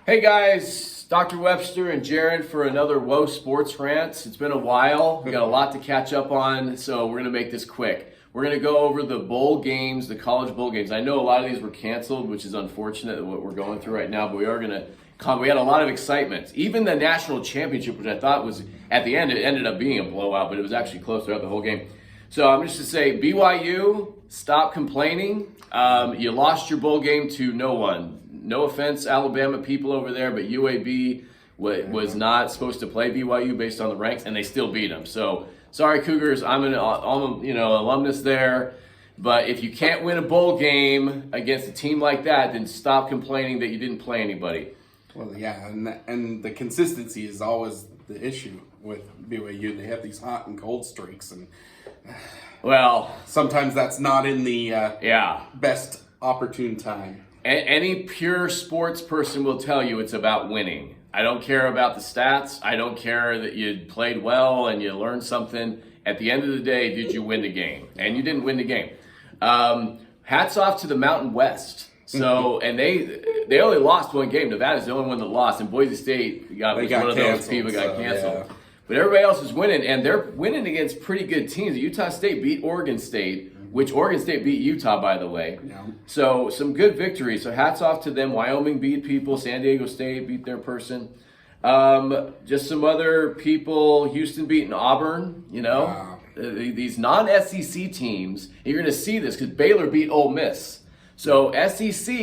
Hey guys, Dr. Webster and Jaron for another Whoa Sports Rant. It's been a while. We got a lot to catch up on, so we're going to make this quick. We're going to go over the bowl games, the college bowl games. I know a lot of these were canceled, which is unfortunate what we're going through right now, but we are going to we had a lot of excitement. Even the national championship, which I thought was, at the end, it ended up being a blowout, but it was actually close throughout the whole game. So I'm just to say, BYU, stop complaining. You lost your bowl game to no one. No offense, Alabama people over there, but UAB was not supposed to play BYU based on the ranks, and they still beat them. So sorry, Cougars. I'm an alumnus there. But if you can't win a bowl game against a team like that, then stop complaining that you didn't play anybody. Well, yeah, and the consistency is always the issue with BYU. They have these hot and cold streaks, and well, sometimes that's not in the best opportune time. Any pure sports person will tell you it's about winning. I don't care about the stats. I don't care that you played well and you learned something. At the end of the day, did you win the game? And you didn't win the game. Hats off to the Mountain West. So, and they only lost one game. Nevada's the only one that lost, and Boise State got one of those people got canceled. Yeah. But everybody else is winning, and they're winning against pretty good teams. Utah State beat Oregon State, which Oregon State beat Utah, by the way. Yeah. So some good victories. So hats off to them. Wyoming beat people. San Diego State beat their person. Just some other people. Houston beating Auburn. These non-SEC teams. You're going to see this because Baylor beat Ole Miss. So SEC,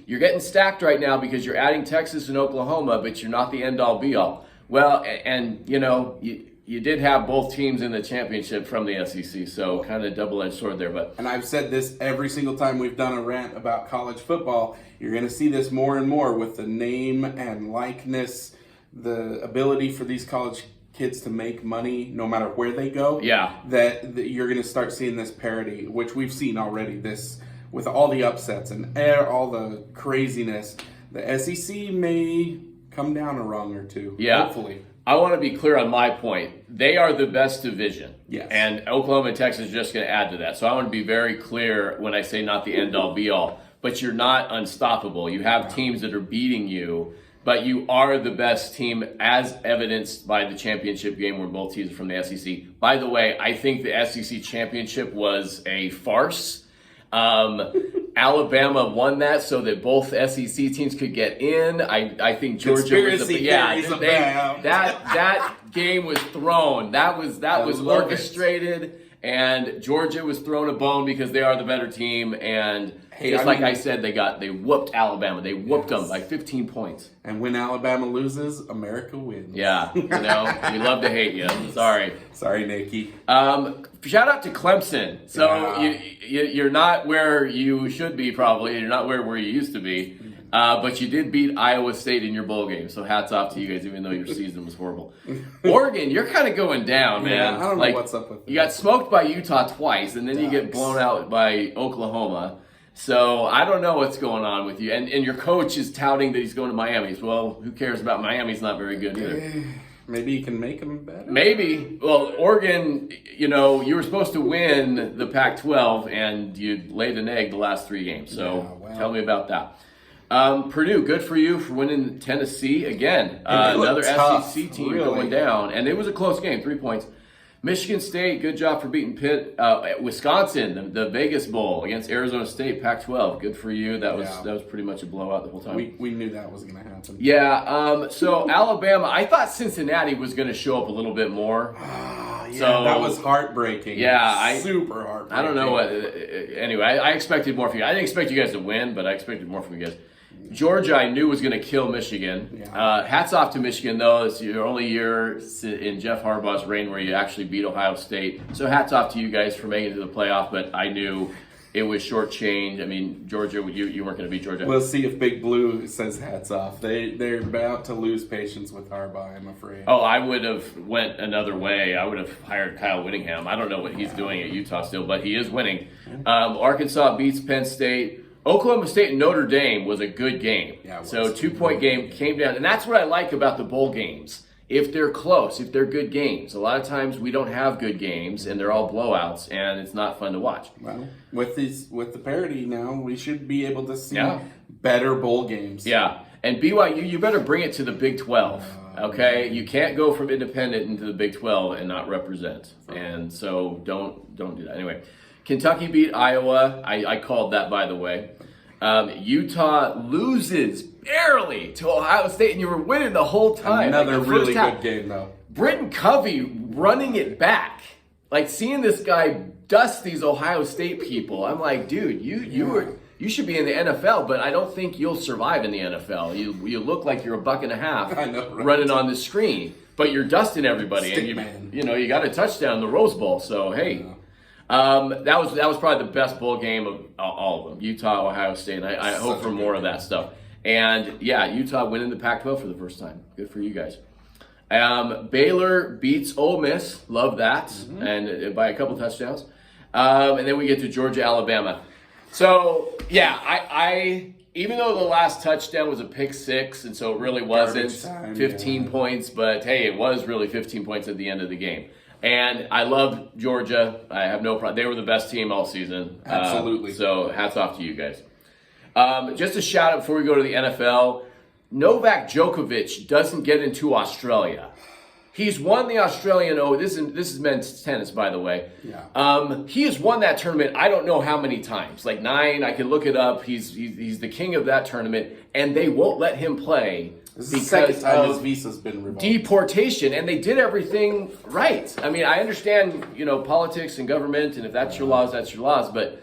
you're getting stacked right now because you're adding Texas and Oklahoma, but you're not the end-all, be-all. Well, and you did have both teams in the championship from the SEC, so kind of double-edged sword there. And I've said this every single time we've done a rant about college football. You're going to see this more and more with the name and likeness, the ability for these college kids to make money no matter where they go. Yeah. That you're going to start seeing this parity, which we've seen already. This with all the upsets and all the craziness, the SEC may come down a rung or two. Yeah. Hopefully. I want to be clear on my point. They are the best division. Yes. And Oklahoma and Texas are just going to add to that. So I want to be very clear when I say not the end-all, be-all. But you're not unstoppable. You have teams that are beating you, but you are the best team as evidenced by the championship game where both teams are from the SEC. By the way, I think the SEC championship was a farce. Alabama won that so that both SEC teams could get in. I think Georgia was that game was thrown. That was orchestrated, and Georgia was thrown a bone because they are the better team. And I said, they whooped Alabama. They whooped them by 15 points. And when Alabama loses, America wins. Yeah, we love to hate you. Sorry, Nikki. Shout out to Clemson. So you're not where you should be, probably. You're not where you used to be. But you did beat Iowa State in your bowl game. So hats off to you guys, even though your season was horrible. Oregon, you're kind of going down, man. Yeah, I don't know what's up with that. You got smoked by Utah twice, and then you get blown out by Oklahoma. So I don't know what's going on with you. And your coach is touting that he's going to Miami. Well, who cares about Miami? He's not very good either. Maybe you can make them better? Maybe. Well, Oregon, you were supposed to win the Pac-12, and you laid an egg the last 3 games. So tell me about that. Purdue, good for you for winning Tennessee again. Another SEC team going down. And it was a close game, 3 points. Michigan State, good job for beating Pitt. Wisconsin, the Vegas Bowl against Arizona State, Pac-12. Good for you. That was pretty much a blowout the whole time. We knew that was going to happen. Yeah. So Alabama, I thought Cincinnati was going to show up a little bit more. So that was heartbreaking. Yeah, super heartbreaking. I don't know what. Anyway, I expected more from you. I didn't expect you guys to win, but I expected more from you guys. Georgia, I knew was going to kill Michigan. Yeah. Hats off to Michigan, though. It's your only year in Jeff Harbaugh's reign where you actually beat Ohio State. So hats off to you guys for making it to the playoff, but I knew it was shortchanged. I mean, Georgia, you weren't going to beat Georgia. We'll see if Big Blue says hats off. They're about to lose patience with Harbaugh, I'm afraid. Oh, I would have went another way. I would have hired Kyle Whittingham. I don't know what he's doing at Utah still, but he is winning. Arkansas beats Penn State. Oklahoma State and Notre Dame was a good game. Yeah, so 2-point game came down. And that's what I like about the bowl games. If they're close, if they're good games. A lot of times we don't have good games and they're all blowouts and it's not fun to watch. Well, with the parity now, we should be able to see better bowl games. Yeah. And BYU, you better bring it to the Big 12. Okay, you can't go from independent into the Big 12 and not represent. And so don't do that. Anyway, Kentucky beat Iowa. I called that, by the way. Utah loses barely to Ohio State, and you were winning the whole time. Another like really good game, though. Britton Covey running it back. Like, seeing this guy dust these Ohio State people, I'm like, dude, you should be in the NFL, but I don't think you'll survive in the NFL. You look like you're $1.50 I know, right? running on the screen, but you're dusting everybody, Stickman. and you got a touchdown in the Rose Bowl. So hey, that was probably the best bowl game of all of them. Utah, Ohio State. And I hope for more of that stuff. And yeah, Utah winning the Pac-12 for the first time. Good for you guys. Baylor beats Ole Miss. Love that, and by a couple touchdowns. And then we get to Georgia, Alabama. So yeah, I even though the last touchdown was a pick six, and so it really wasn't 15 points, but hey, it was really 15 points at the end of the game. And I love Georgia. I have no problem. They were the best team all season. Absolutely. So hats off to you guys. Just a shout out before we go to the NFL. Novak Djokovic doesn't get into Australia. He's won the Australian Open. This is men's tennis, by the way. Yeah. He has won that tournament. I don't know how many times, like 9. I can look it up. He's the king of that tournament, and they won't let him play This is the second time his visa's been revoked. Deportation, and they did everything right. I mean, I understand, politics and government, and if that's your laws, that's your laws. But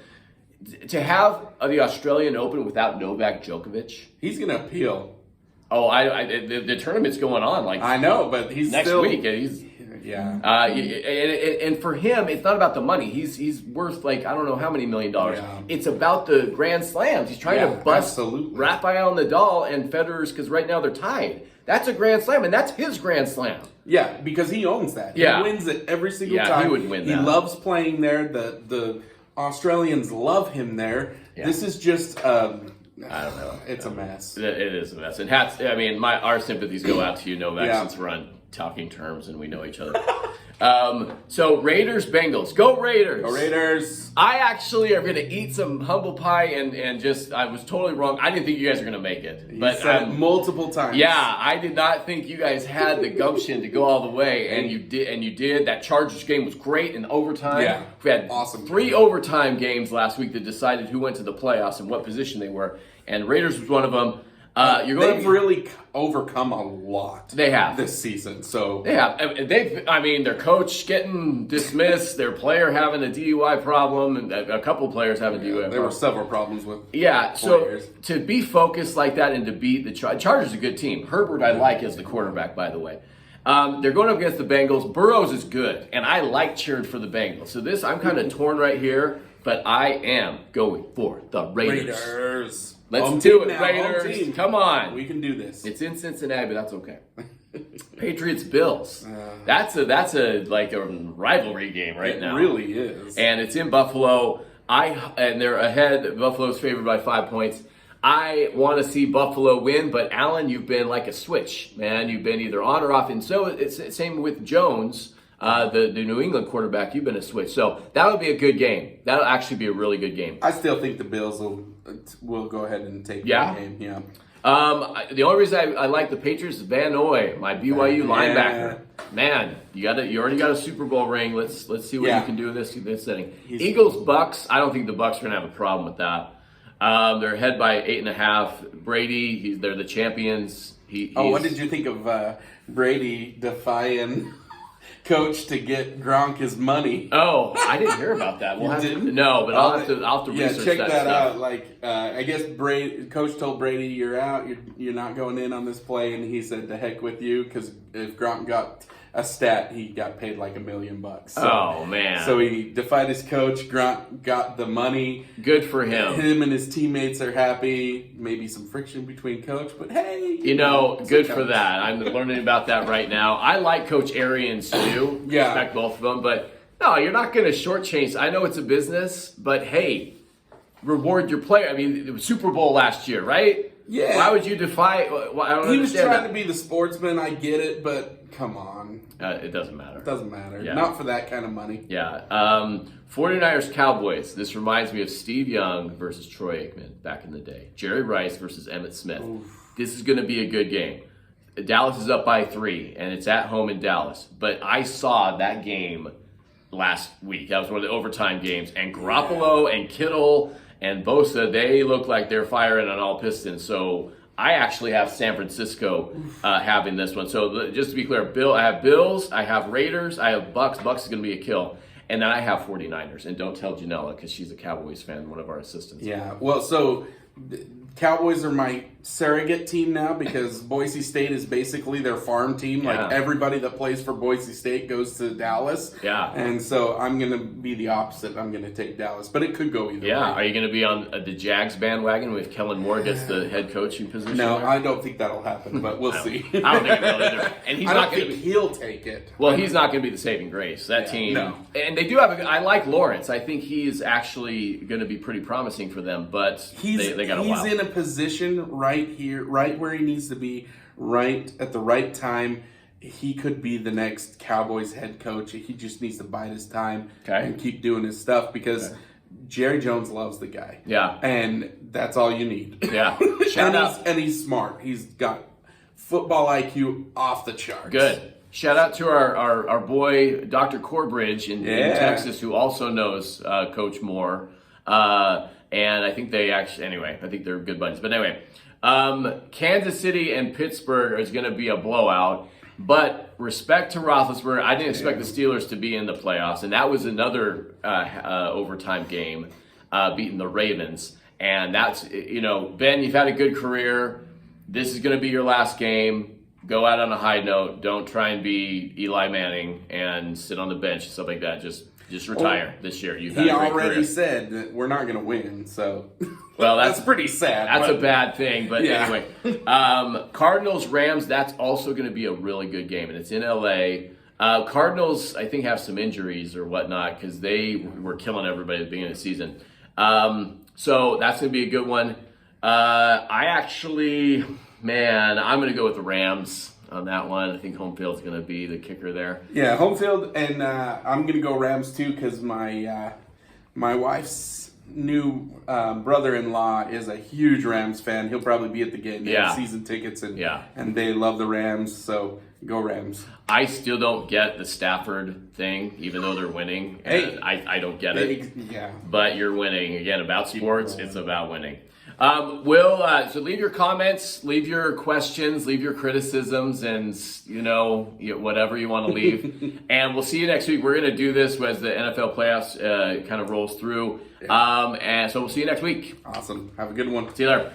to have the Australian Open without Novak Djokovic, he's gonna appeal. Oh, the tournament's going on. Like, I know, but he's next still, week, and he's and for him, it's not about the money. He's worth like I don't know how many $1 million. Yeah. It's about the Grand Slams. He's trying to bust Rafael Nadal and Federer's because right now they're tied. That's a Grand Slam, and that's his Grand Slam. Yeah, because he owns that. Yeah. He wins it every single time. He would win that. He loves playing there. The Australians love him there. Yeah. This is just I don't know. It's a mess. It is a mess. And our sympathies go out to you, Novak, since we're on talking terms and we know each other. So Raiders, Bengals. Go Raiders. Go Raiders. I actually are going to eat some humble pie and just, I was totally wrong. I didn't think you guys were going to make it. But said it multiple times. Yeah, I did not think you guys had the gumption to go all the way, and you did. That Chargers game was great in overtime. Yeah, we had awesome 3 overtime games last week that decided who went to the playoffs and what position they were, and Raiders was one of them. They've really overcome a lot. They have this season. So they have. Their coach getting dismissed, their player having a DUI problem, and a couple players having DUI. There were several problems with. Yeah. So to be focused like that and to beat the Chargers, a good team. Herbert, I like as the quarterback, by the way. They're going up against the Bengals. Burrows is good, and I like cheering for the Bengals. So I'm kind of torn right here, but I am going for the Raiders. Let's do it, Raiders. Come on. We can do this. It's in Cincinnati, but that's okay. Patriots Bills. That's a rivalry game right now. It really is. And it's in Buffalo. And they're ahead. Buffalo's favored by 5 points. I want to see Buffalo win, but Allen, you've been like a switch, man. You've been either on or off. And so it's the same with Jones, the New England quarterback. You've been a switch. So that'll be a good game. That'll actually be a really good game. I still think the Bills will go ahead and take the game. Yeah. The only reason I like the Patriots is Van Noy, my BYU linebacker. Man, you already got a Super Bowl ring. Let's see what you can do in this setting. Eagles, Bucks. I don't think the Bucks are gonna have a problem with that. They're ahead by 8.5. Brady, they're the champions. What did you think of Brady defying coach to get Gronk his money? Oh, I didn't hear about that. I'll have to research check that stuff. out. I guess coach told Brady, "You're out. You're not going in on this play," and he said, "To heck with you," because if Gronk got a stat, he got paid like $1 million. So, man! So he defied his coach. Gronk got the money. Good for him. Him and his teammates are happy. Maybe some friction between coach, but hey, good for that. I'm learning about that right now. I like Coach Arians too. Yeah, respect both of them, but no, you're not going to shortchange. I know it's a business, but hey, reward your player. I mean, it was Super Bowl last year, right? Yeah. Why would you defy? I don't understand. He was trying to be the sportsman. I get it, but come on. It doesn't matter. It doesn't matter. Yeah. Not for that kind of money. Yeah. 49ers Cowboys. This reminds me of Steve Young versus Troy Aikman back in the day. Jerry Rice versus Emmitt Smith. Oof. this is going to be a good game. Dallas is up by 3, and it's at home in Dallas. But I saw that game last week. That was one of the overtime games. And Garoppolo and Kittle and Bosa, they look like they're firing on all pistons. So I actually have San Francisco having this one. So just to be clear, I have Bills, I have Raiders, I have Bucks. Bucks is going to be a kill. And then I have 49ers. And don't tell Janella because she's a Cowboys fan, one of our assistants. Yeah, well, so Cowboys are my surrogate team now because Boise State is basically their farm team. Like everybody that plays for Boise State goes to Dallas. Yeah. And so I'm going to be the opposite. I'm going to take Dallas, but it could go either way. Are you going to be on the Jags bandwagon if Kellen Moore gets the head coaching position? No, there? I don't think that'll happen, but we'll see. I don't think it will either. And he's I not don't going to think be. he'll take it. Well, he's not going to be the saving grace. That team. No. And they do have I like Lawrence. I think he's actually going to be pretty promising for them, but they got a while. He's in a position right here, right where he needs to be, right at the right time. He could be the next Cowboys head coach. He just needs to bide his time and keep doing his stuff because Jerry Jones loves the guy. Yeah. And that's all you need. Yeah. Shout out. And he's smart. He's got football IQ off the charts. Good. Shout out to our boy, Dr. Corbridge in Texas, who also knows Coach Moore. And I think I think they're good buddies. But anyway, Kansas City and Pittsburgh is going to be a blowout. But respect to Roethlisberger, I didn't expect the Steelers to be in the playoffs. And that was another overtime game, beating the Ravens. And that's, Ben, you've had a good career. This is going to be your last game. Go out on a high note. Don't try and be Eli Manning and sit on the bench and stuff like that. Just retire this year. He already said that we're not going to win, so well, that's pretty sad. That's a bad thing, but anyway. Cardinals, Rams, that's also going to be a really good game, and it's in L.A. Cardinals, I think, have some injuries or whatnot because they were killing everybody at the beginning of the season. So that's going to be a good one. I'm going to go with the Rams on that one. I think home field's going to be the kicker there. Yeah, home field, and I'm going to go Rams too because my wife's new brother-in-law is a huge Rams fan. He'll probably be at the game. They have season tickets, and they love the Rams, so go Rams. I still don't get the Stafford thing, even though they're winning. And I don't get it. But you're winning. Again, about sports, it's about winning. So leave your comments, leave your questions, leave your criticisms, and whatever you want to leave. And we'll see you next week. We're going to do this as the NFL playoffs kind of rolls through. And so we'll see you next week. Awesome. Have a good one. See you later.